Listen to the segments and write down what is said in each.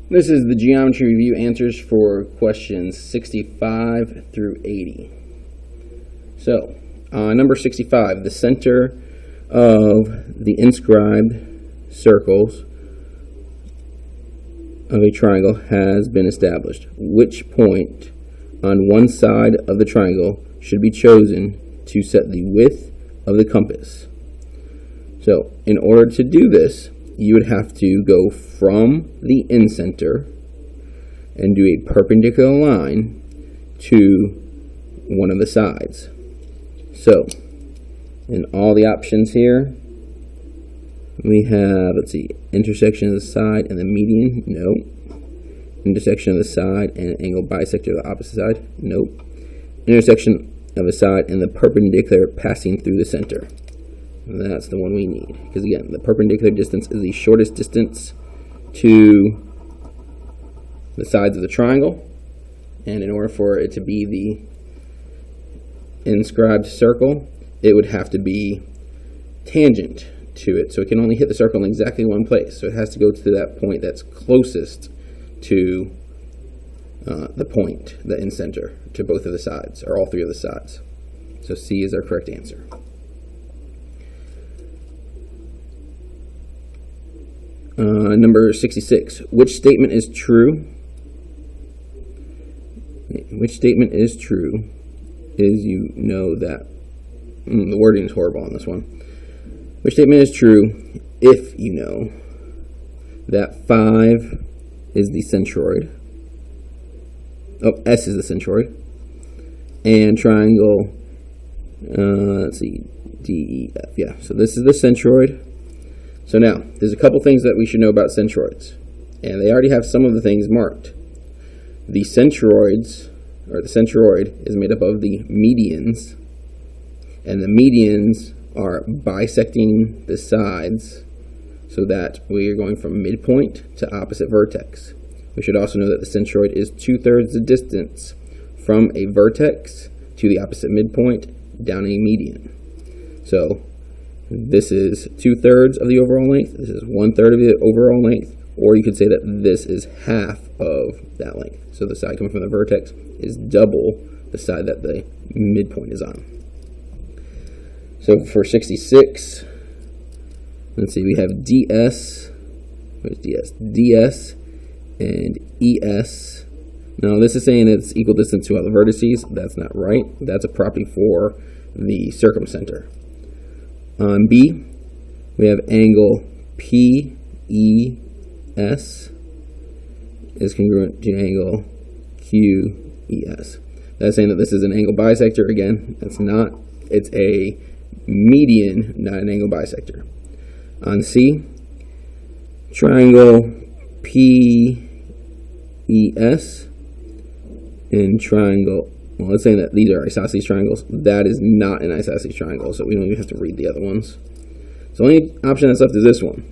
This is the geometry review answers for questions 65 through 80. So, number 65, the center of the inscribed circles of a triangle has been established. Which point on one side of the triangle should be chosen to set the width of the compass? So, in order to do this, you would have to go from the incenter and do a perpendicular line to one of the sides. So, in all the options here, we have, let's see, intersection of the side and the median, no. Intersection of the side and an angle bisector of the opposite side, nope. Intersection of the side and the perpendicular passing through the center. That's the one we need, because again, the perpendicular distance is the shortest distance to the sides of the triangle, and in order for it to be the inscribed circle, it would have to be tangent to it, so it can only hit the circle in exactly one place. So it has to go to that point that's closest to the point, the incenter, to both of the sides, or all three of the sides. So C is our correct answer. Number 66. Which statement is true? Which statement is true is you know that the wording is horrible on this one. Which statement is true if you know that 5 is the centroid? Oh, S is the centroid. And triangle, let's see, D, E, F. Yeah, so this is the centroid. So now, there's a couple things that we should know about centroids. And they already have some of the things marked. The centroids, or the centroid, is made up of the medians. And the medians are bisecting the sides so that we are going from midpoint to opposite vertex. We should also know that the centroid is 2/3 the distance from a vertex to the opposite midpoint down a median. So this is 2/3 of the overall length, this is 1/3 of the overall length, or you could say that this is half of that length. So the side coming from the vertex is double the side that the midpoint is on. So for 66, let's see, we have DS, where's DS? DS and ES. Now this is saying it's equal distance to other vertices. That's not right. That's a property for the circumcenter. On B, we have angle PES is congruent to angle QES. That's saying that this is an angle bisector. Again, it's not. It's a median, not an angle bisector. On C, triangle PES and triangle, well, it's saying that these are isosceles triangles. That is not an isosceles triangle, so we don't even have to read the other ones. So the only option that's left is this one.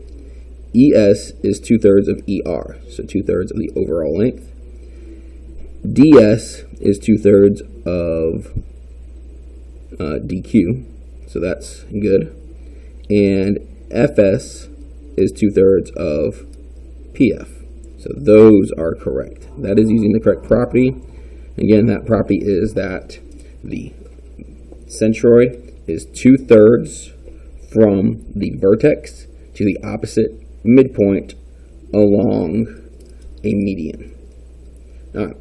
ES is 2/3 of ER, so 2/3 of the overall length. DS is 2/3 of DQ, so that's good. And FS is 2/3 of PF. So those are correct. That is using the correct property. Again, that property is that the centroid is 2/3 from the vertex to the opposite midpoint along a median. All right.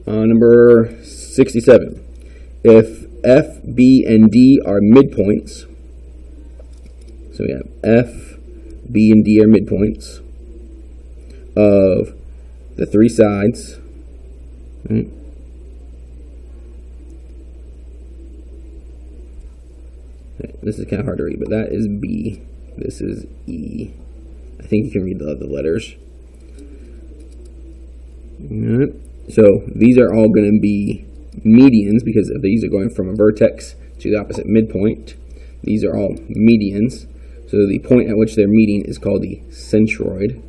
Number 67. If F, B, and D are midpoints, so we have F, B, and D are midpoints of the three sides. Right. This is kind of hard to read, but that is B. This is E. I think you can read the letters. Right. So these are all going to be medians because these are going from a vertex to the opposite midpoint. These are all medians. So the point at which they're meeting is called the centroid.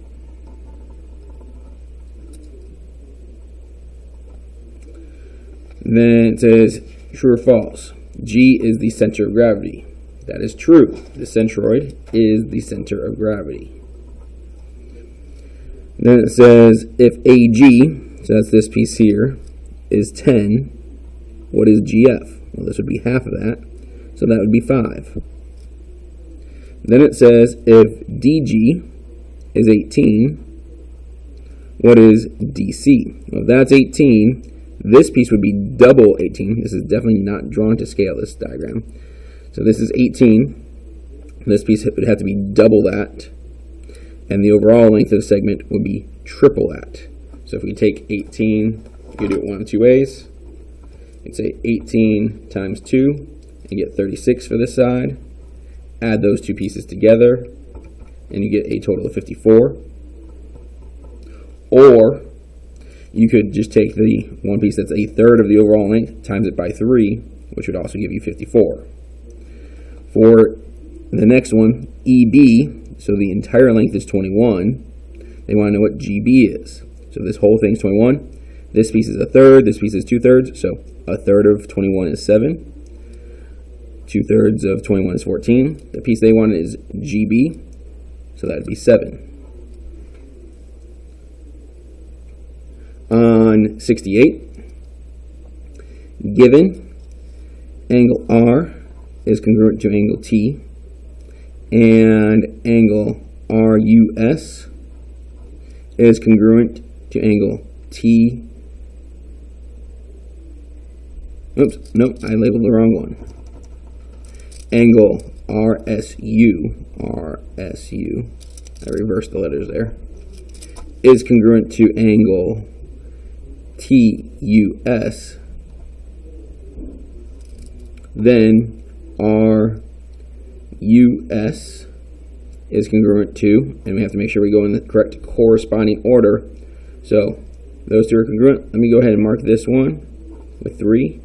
Then it says true or false. G is the center of gravity. That is true. The centroid is the center of gravity. Then it says if AG, so that's this piece here, is 10, what is GF? Well, this would be half of that, so that would be 5. Then it says if DG is 18, what is DC? Well, if that's 18, this piece would be double 18. This is definitely not drawn to scale, this diagram. So this is 18. This piece would have to be double that. And the overall length of the segment would be triple that. So if we take 18, you could do it one of two ways. You'd say 18 times 2 and get 36 for this side. Add those two pieces together, and you get a total of 54. Or you could just take the one piece that's a third of the overall length, times it by 3, which would also give you 54. For the next one, EB, so the entire length is 21, they want to know what GB is. So this whole thing is 21. This piece is a third, this piece is 2/3, so a third of 21 is 7. 2/3 of 21 is 14. The piece they want is GB, so that would be 7. On 68, given angle R is congruent to angle T, and angle RUS is congruent to angle T. Oops, nope, I labeled the wrong one. Angle RSU, I reversed the letters there, is congruent to angle TUS, then RUS is congruent to, and we have to make sure we go in the correct corresponding order. So those two are congruent. Let me go ahead and mark this one with 3.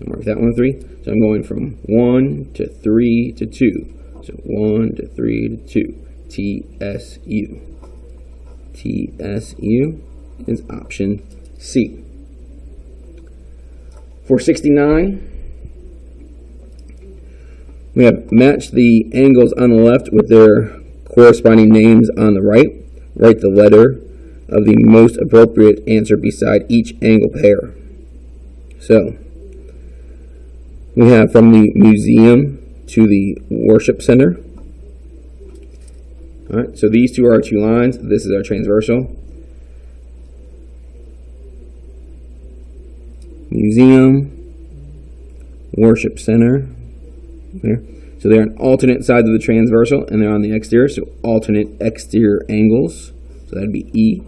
I'll mark that one with 3. So I'm going from 1 to 3 to 2. So 1 to 3 to 2. TSU. TSU is option C. For 69, we have matched the angles on the left with their corresponding names on the right. Write the letter of the most appropriate answer beside each angle pair. So we have from the museum to the worship center. All right, so these two are our two lines. This is our transversal. Museum, worship center. There. So they're on alternate sides of the transversal, and they're on the exterior, so alternate exterior angles. So that would be E.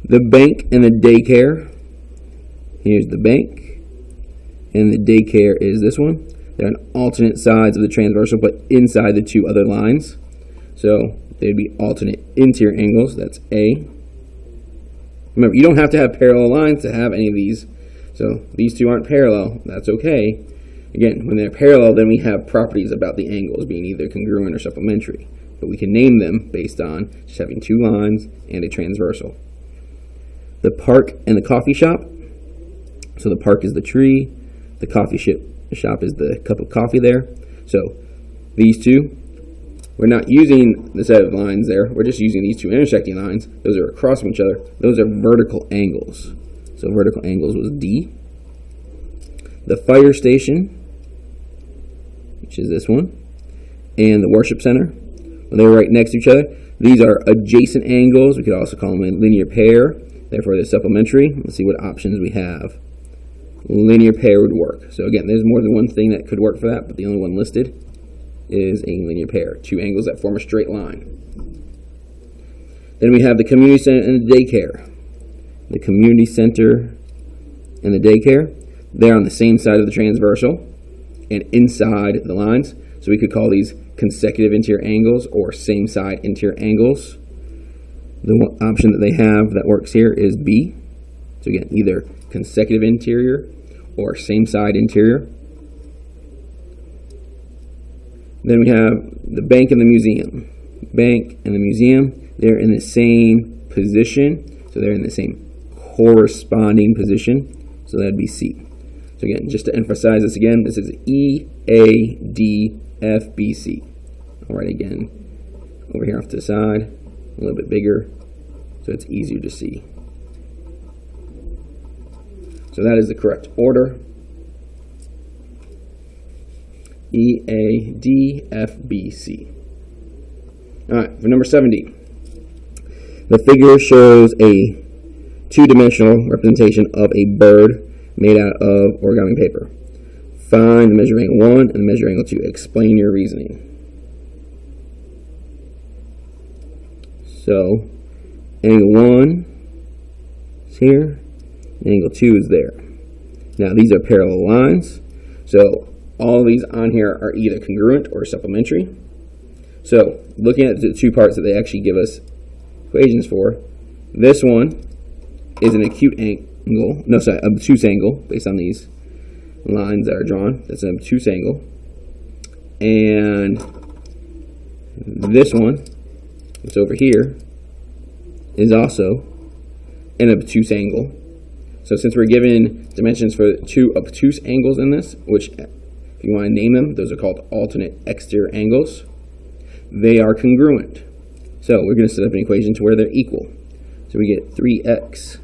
The bank and the daycare. Here's the bank, and the daycare is this one. They're on alternate sides of the transversal, but inside the two other lines. So they'd be alternate interior angles. That's A. Remember, you don't have to have parallel lines to have any of these. So these two aren't parallel. That's okay. Again, when they're parallel, then we have properties about the angles being either congruent or supplementary. But we can name them based on just having two lines and a transversal. The park and the coffee shop. So the park is the tree. The coffee shop is the cup of coffee there. So these two, we're not using the set of lines there. We're just using these two intersecting lines. Those are across from each other. Those are vertical angles. So vertical angles was D. The fire station, which is this one, and the worship center, when they're right next to each other, these are adjacent angles. We could also call them a linear pair. Therefore, they're supplementary. Let's see what options we have. Linear pair would work. So again, there's more than one thing that could work for that, but the only one listed is a linear pair. Two angles that form a straight line. Then we have the community center and the daycare. The community center and the daycare, they're on the same side of the transversal and inside the lines. So we could call these consecutive interior angles or same side interior angles. The one option that they have that works here is B. So again, either consecutive interior or same side interior. Then we have the bank and the museum. Bank and the museum, they're in the same position. So they're in the same corresponding position. So that'd be C. So again, just to emphasize this again, this is E, A, D, F, B, C. All right, again, over here off to the side, a little bit bigger, so it's easier to see. So that is the correct order. E, A, D, F, B, C. All right, for number 70. The figure shows a two-dimensional representation of a bird made out of origami paper. Find the measure of angle 1 and the measure of angle 2. Explain your reasoning. So, angle 1 is here, and angle 2 is there. Now, these are parallel lines, so all of these on here are either congruent or supplementary. So, looking at the two parts that they actually give us equations for, this one is an acute angle, obtuse angle, based on these lines that are drawn. That's an obtuse angle. And this one, it's over here, is also an obtuse angle. So since we're given dimensions for two obtuse angles in this, which if you want to name them, those are called alternate exterior angles, they are congruent. So we're going to set up an equation to where they're equal. So we get 3x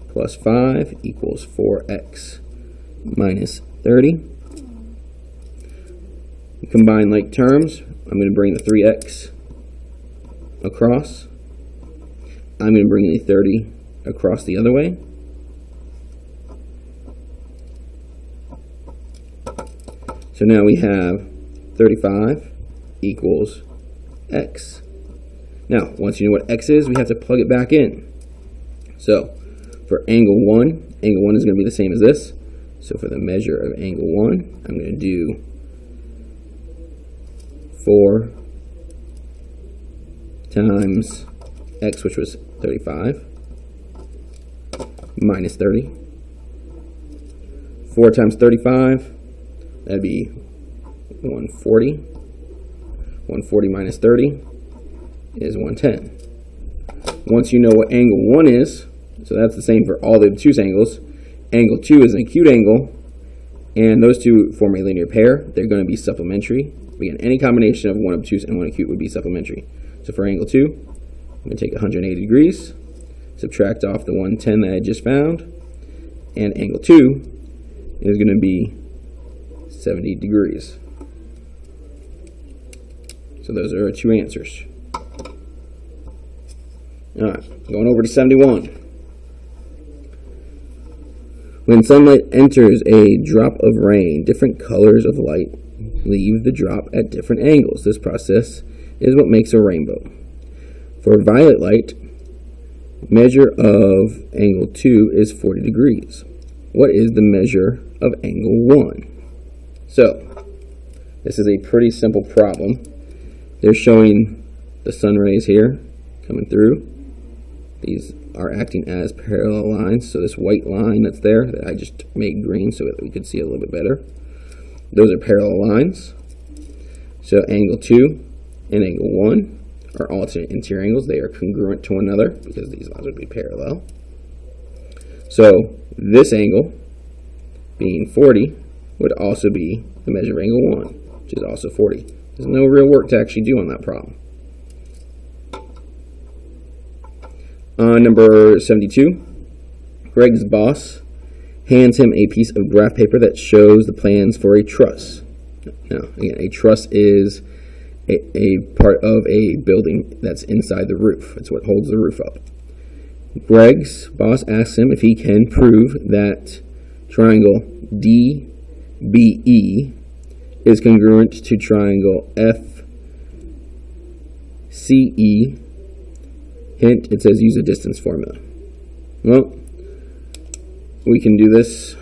plus 5 equals 4x minus 30. Combine like terms. I'm going to bring the 3x across. I'm going to bring the 30 across the other way. So now we have 35 equals x. Now, once you know what x is, we have to plug it back in. So, for angle 1 is going to be the same as this. So for the measure of angle 1, I'm going to do 4 times x, which was 35, minus 30. 4 times 35, that'd be 140. 140 minus 30 is 110. Once you know what angle 1 is, so that's the same for all the obtuse angles. Angle 2 is an acute angle, and those two form a linear pair. They're going to be supplementary. Again, any combination of one obtuse and one acute would be supplementary. So for angle 2, I'm going to take 180 degrees, subtract off the 110 that I just found, and angle 2 is going to be 70 degrees. So those are our two answers. All right, going over to 71. When sunlight enters a drop of rain, different colors of light leave the drop at different angles. This process is what makes a rainbow. For violet light, measure of angle 2 is 40 degrees. What is the measure of angle 1? So, this is a pretty simple problem. They're showing the sun rays here coming through. These are acting as parallel lines. So this white line that's there that I just made green so that we could see a little bit better, those are parallel lines. So angle 2 and angle 1 are alternate interior angles. They are congruent to one another because these lines would be parallel. So this angle, being 40, would also be the measure of angle 1, which is also 40. There's no real work to actually do on that problem. Number 72, Greg's boss hands him a piece of graph paper that shows the plans for a truss. Now, again, a truss is a part of a building that's inside the roof. It's what holds the roof up. Greg's boss asks him if he can prove that triangle DBE is congruent to triangle FCE. Hint, it says use a distance formula. Well, we can do this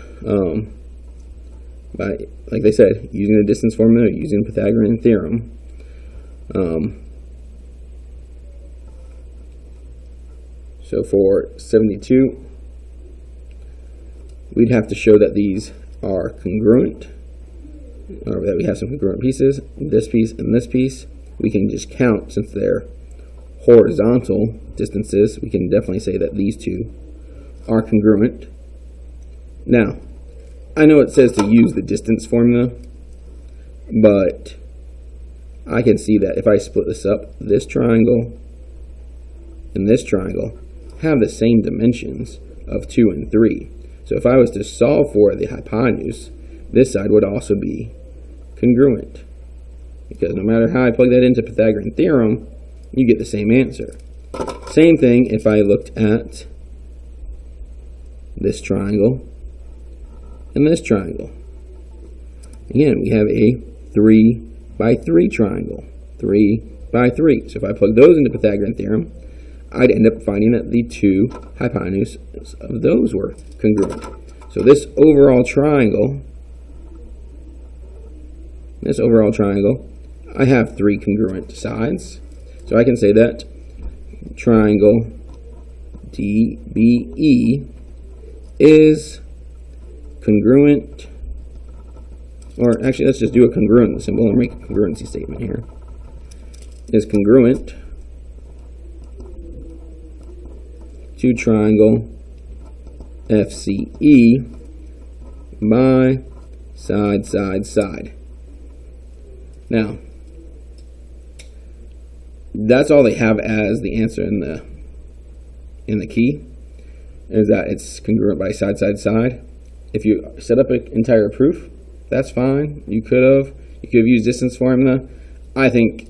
by, like they said, using a distance formula, using Pythagorean theorem. So for 72, we'd have to show that these are congruent, or that we have some congruent pieces, this piece and this piece. We can just count, since they're horizontal distances, we can definitely say that these two are congruent. Now, I know it says to use the distance formula, but I can see that if I split this up, this triangle and this triangle have the same dimensions of 2 and 3. So if I was to solve for the hypotenuse, this side would also be congruent. Because no matter how I plug that into Pythagorean theorem, you get the same answer. Same thing if I looked at this triangle and this triangle. Again, we have a 3 by 3 triangle. 3 by 3. So if I plug those into Pythagorean theorem, I'd end up finding that the two hypotenuses of those were congruent. So this overall triangle, I have 3 congruent sides. So I can say that triangle DBE is congruent, or actually let's just do a congruent symbol and make a congruency statement here, is congruent to triangle FCE by side, side, side. Now, that's all they have as the answer in the key, is that it's congruent by side, side, side. If you set up an entire proof, that's fine. You could have used distance formula. I think,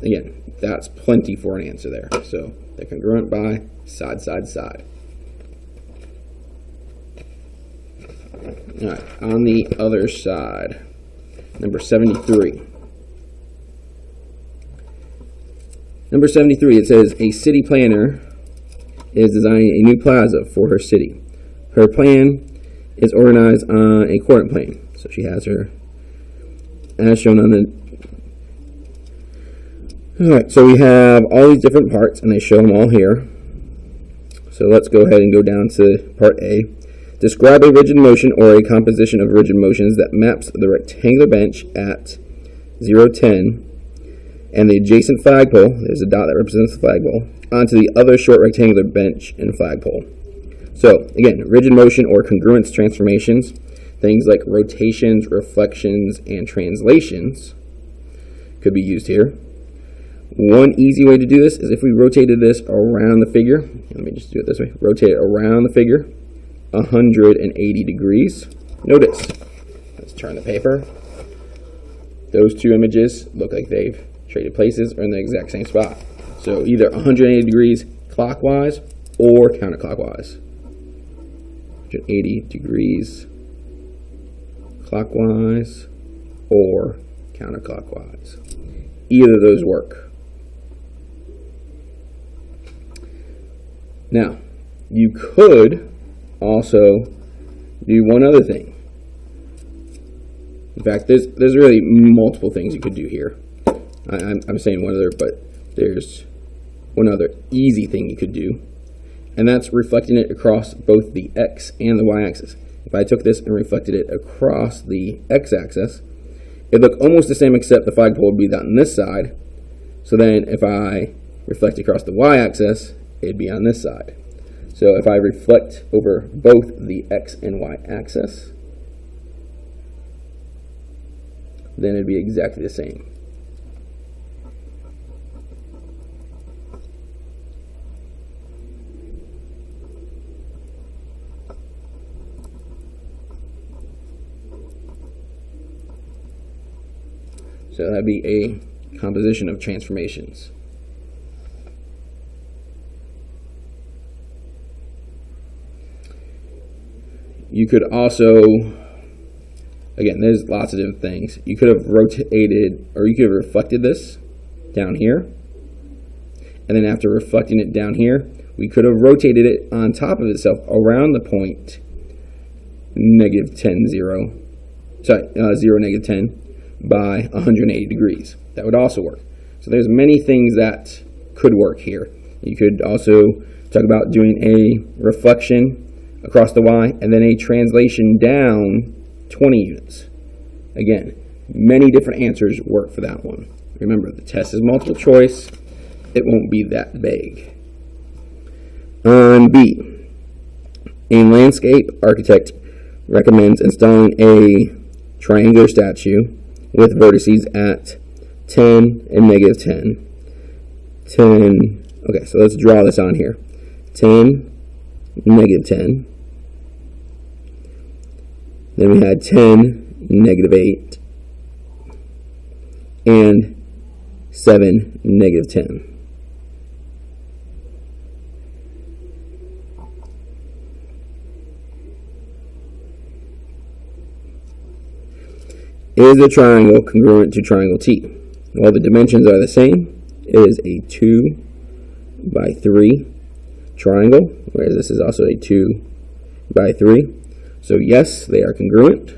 again, that's plenty for an answer there. So they're congruent by side, side, side. All right, on the other side, number 73. Number 73, it says, a city planner is designing a new plaza for her city. Her plan is organized on a coordinate plane. So she has her, as shown on the... Alright, so we have all these different parts, and they show them all here. So let's go ahead and go down to part A. Describe a rigid motion or a composition of rigid motions that maps the rectangular bench at 0, 10, and the adjacent flagpole, there's a dot that represents the flagpole, onto the other short rectangular bench and flagpole. So, again, rigid motion or congruence transformations, things like rotations, reflections, and translations could be used here. One easy way to do this is if we rotated this around the figure. Let me just do it this way. Rotate it around the figure 180 degrees. Notice, let's turn the paper. Those two images look like they've traded places or in the exact same spot. So either 180 degrees clockwise or counterclockwise. 180 degrees clockwise or counterclockwise. Either of those work. Now, you could also do one other thing. In fact, there's really multiple things you could do here. I'm saying one other, but there's one other easy thing you could do, and that's reflecting it across both the x and the y-axis. If I took this and reflected it across the x-axis, it'd look almost the same except the flagpole would be on this side. So then if I reflect across the y-axis, it'd be on this side. So if I reflect over both the x and y axis, then it'd be exactly the same. So that'd be a composition of transformations. You could also, again, there's lots of different things. You could have rotated, or you could have reflected this down here. And then after reflecting it down here, we could have rotated it on top of itself around the point negative 10, 0. Sorry, 0, negative 10 by 180 degrees. That would also work. So there's many things that could work here. You could also talk about doing a reflection across the y, and then a translation down 20 units. Again, many different answers work for that one. Remember, the test is multiple choice. It won't be that big. On B, a landscape architect recommends installing a triangular statue with vertices at 10, and negative 10. 10, okay, so let's draw this on here. 10, negative 10. Then we had 10, negative 8. And 7, negative 10. Is a triangle congruent to triangle T? Well, the dimensions are the same. It is a 2 by 3 triangle, whereas this is also a 2 by 3. So yes, they are congruent.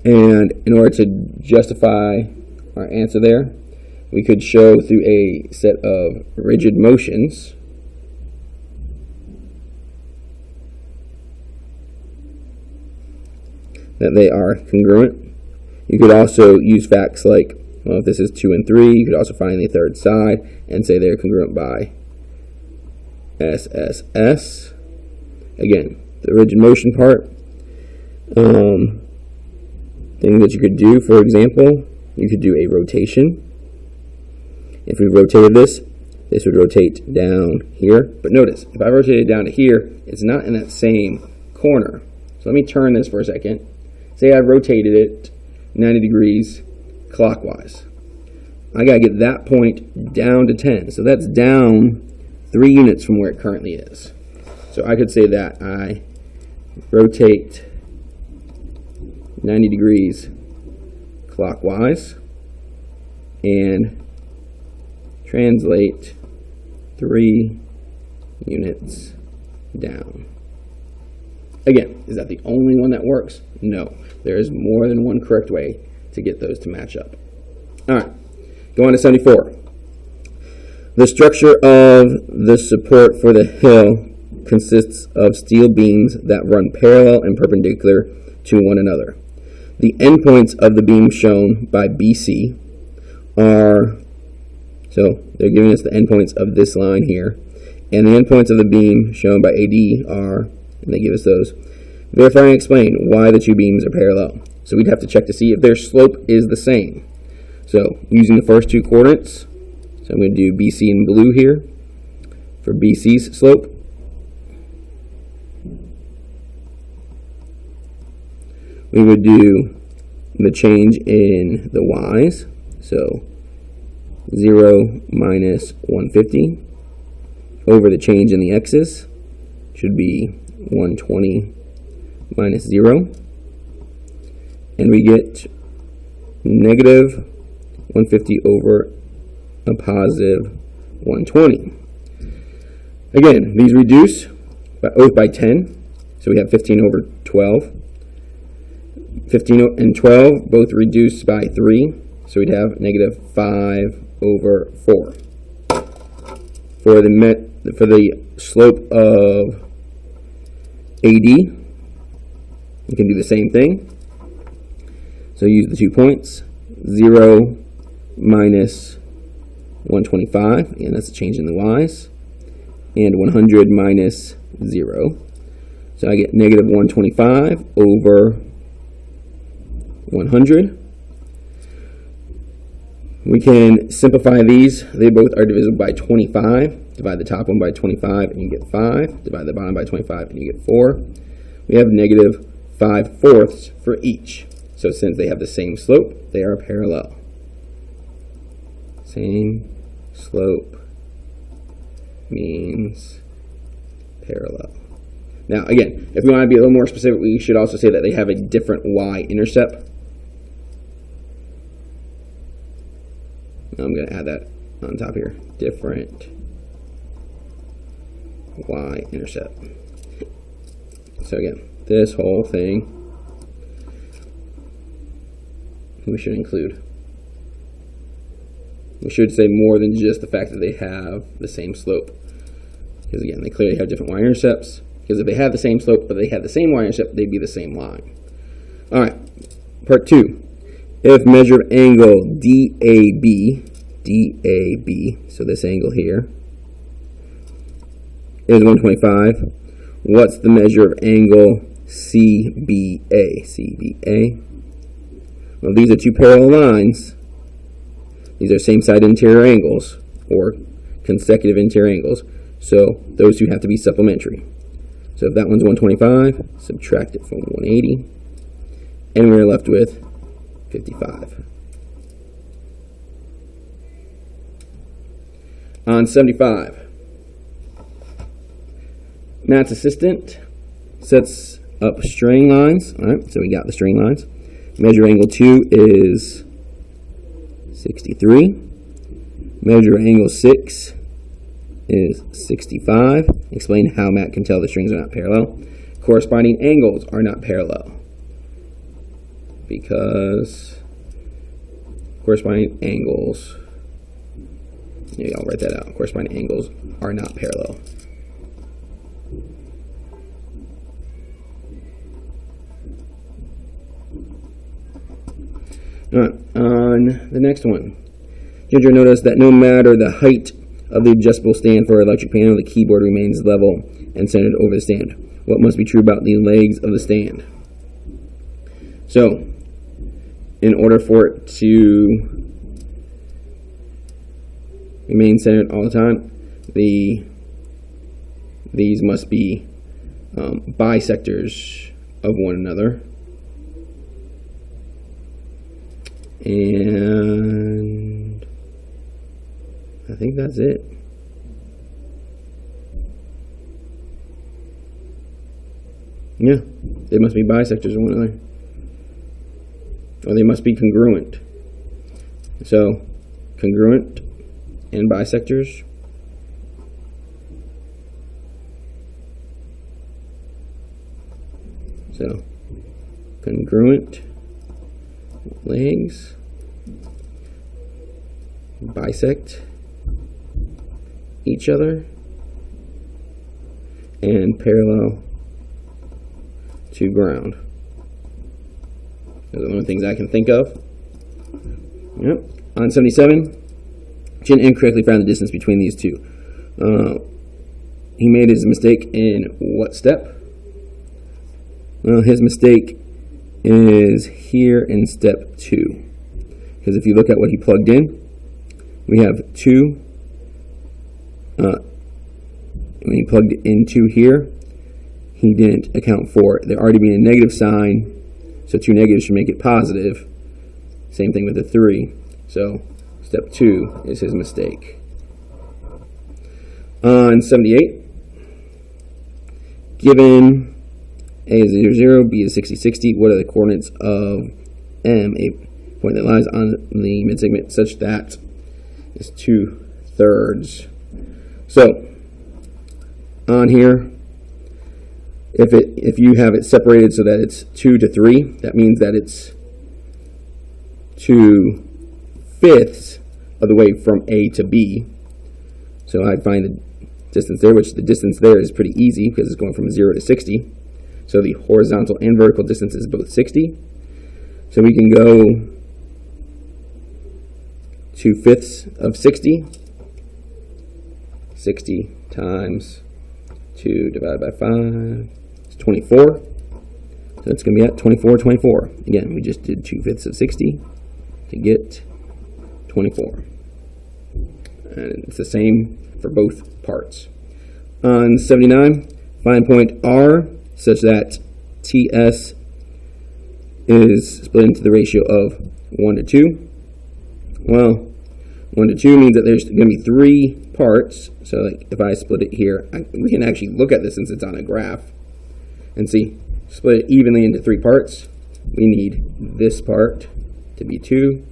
And in order to justify our answer there, we could show through a set of rigid motions that they are congruent. You could also use facts like, well, if this is 2 and 3, you could also find the third side and say they're congruent by SSS. Again, the rigid motion part. Things that you could do, for example, you could do a rotation. If we rotated this would rotate down here. But notice, if I rotate it down to here, it's not in that same corner. So let me turn this for a second. Say I rotated it 90 degrees clockwise. I got to get that point down to 10. So that's down 3 units from where it currently is. So I could say that I rotate 90 degrees clockwise and translate 3 units down. Again, is that the only one that works? No. There is more than one correct way to get those to match up. All right, go on to 74. The structure of the support for the hill consists of steel beams that run parallel and perpendicular to one another. The endpoints of the beam shown by BC are, so they're giving us the endpoints of this line here, and the endpoints of the beam shown by AD are, and they give us those. Verify and explain why the two beams are parallel. So we'd have to check to see if their slope is the same. So using the first two coordinates, so I'm going to do BC in blue here for BC's slope. We would do the change in the y's, so 0 minus 150 over the change in the x's should be 120 minus 0, and we get negative 150 over a positive 120. Again, these reduce both by 10, so we have 15 over 12. 15 and 12 both reduce by 3, so we'd have negative 5 over 4. For the slope of AD, you can do the same thing. So use the 2 points, 0 minus 125, and that's a change in the y's, and 100 minus 0. So I get negative 125 over 100. We can simplify these. They both are divisible by 25. Divide the top one by 25 and you get 5. Divide the bottom by 25 and you get 4. We have negative 5/4 for each. So since they have the same slope, they are parallel. Same slope means parallel. Now again, if we want to be a little more specific, we should also say that they have a different y-intercept. I'm going to add that on top here. Different y-intercept. So again, this whole thing we should include. We should say more than just the fact that they have the same slope. Because again, they clearly have different y-intercepts. Because if they had the same slope, but they had the same y-intercept, they'd be the same line. All right, part 2. If measure of angle DAB, so this angle here, is 125, what's the measure of angle CBA? Well, these are two parallel lines. These are same side interior angles, or consecutive interior angles. So those two have to be supplementary. So if that one's 125, subtract it from 180, and we're left with 55. On 75, Matt's assistant sets up string lines. All right, so we got the string lines. Measure angle 2 is 63. Measure angle 6 is 65. Explain how Matt can tell the strings are not parallel. Corresponding angles are not parallel because corresponding angles, maybe I'll write that out. Corresponding angles are not parallel. All right, on the next one, Ginger noticed that no matter the height of the adjustable stand for an electric piano, the keyboard remains level and centered over the stand. What must be true about the legs of the stand? So, in order for it to remain centered all the time, these must be bisectors of one another. And I think that's it. Yeah, they must be bisectors of one another. Or they must be congruent. So, congruent and bisectors. So, congruent legs bisect each other and parallel to ground. Those are the only things I can think of. Yep. On 77, Jin incorrectly found the distance between these two. He made his mistake in what step? Well, his mistake is here in step 2. Because if you look at what he plugged in, we have 2. When he plugged in 2 here, he didn't account for there already being a negative sign, so 2 negatives should make it positive. Same thing with the 3. So step 2 is his mistake. On 78, given A is 0, 0, B is 60, 60, what are the coordinates of M, a point that lies on the mid-segment such that it's 2/3? So on here, if you have it separated so that it's 2 to 3, that means that it's 2/5 of the way from A to B. So I'd find the distance there, which the distance there is pretty easy because it's going from 0 to 60. So the horizontal and vertical distance is both 60. So we can go 2/5 of 60. 60 times 2 divided by 5 is 24. So that's going to be at 24, 24. Again, we just did 2/5 of 60 to get 24. And it's the same for both parts. On 79, find point R such that TS is split into the ratio of 1 to 2. Well, 1 to 2 means that there's going to be 3 parts. So like if I split it here, we can actually look at this since it's on a graph and see, split it evenly into 3 parts. We need this part to be 2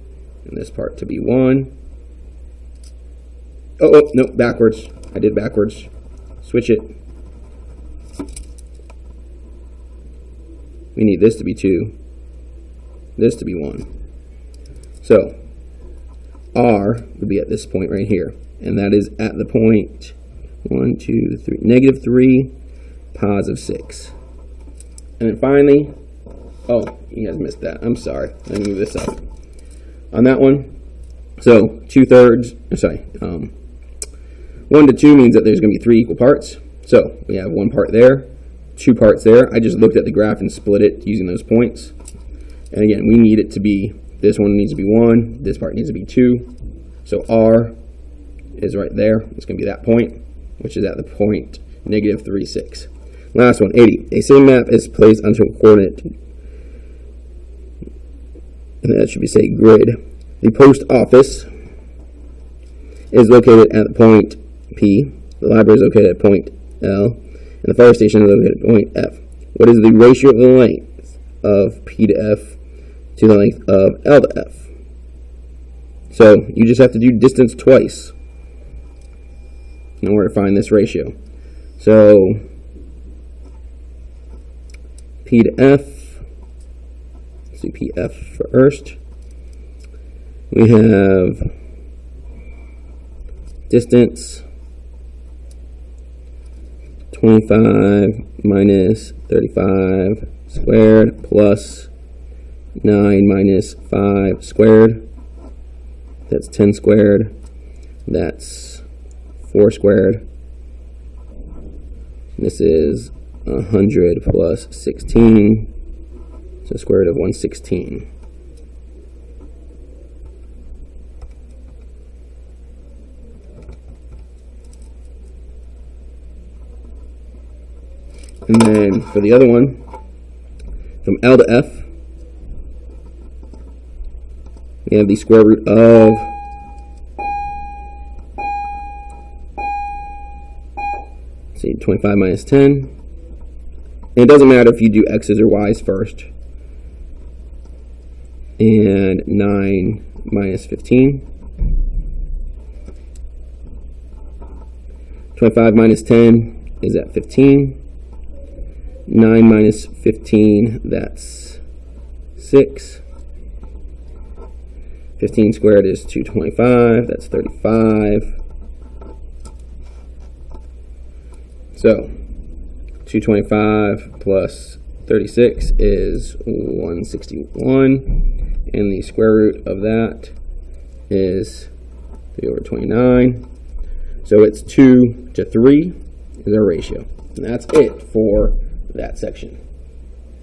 and this part to be 1. Oh, no, backwards. I did backwards. Switch it. We need this to be 2, this to be 1. So R would be at this point right here, and that is at the point 1, 2, 3, -3, +6. And then finally, oh, you guys missed that. I'm sorry. Let me move this up. On that one, so 2/3, 1 to 2 means that there's going to be 3 equal parts. So we have 1 part there, 2 parts there. I just looked at the graph and split it using those points. And again, we need it to be This one needs to be 1. This part needs to be 2. So R is right there. It's going to be that point, which is at the point negative 3, 6. Last one, 80. A same map is placed onto a coordinate, and that should be, say, grid. The post office is located at the point P. The library is located at point L. And the fire station is located at point F. What is the ratio of the length of P to F to the length of L to F? So you just have to do distance twice in order to find this ratio. So P to F, let's see PF first. We have distance 25 minus 35 squared plus 9 minus 5 squared. That's 10 squared. That's 4 squared. This is 100 plus 16. So square root of 116. And then for the other one, from L to F, we have the square root of 25 minus 10. And it doesn't matter if you do x's or y's first. And 9 minus 15. 25 minus 10 is at 15. 9 minus 15, that's 6. 15 squared is 225, that's 35. So 225 plus 36 is 161, and the square root of that is 3 over 29. So it's 2 to 3 is our ratio. And that's it for that section.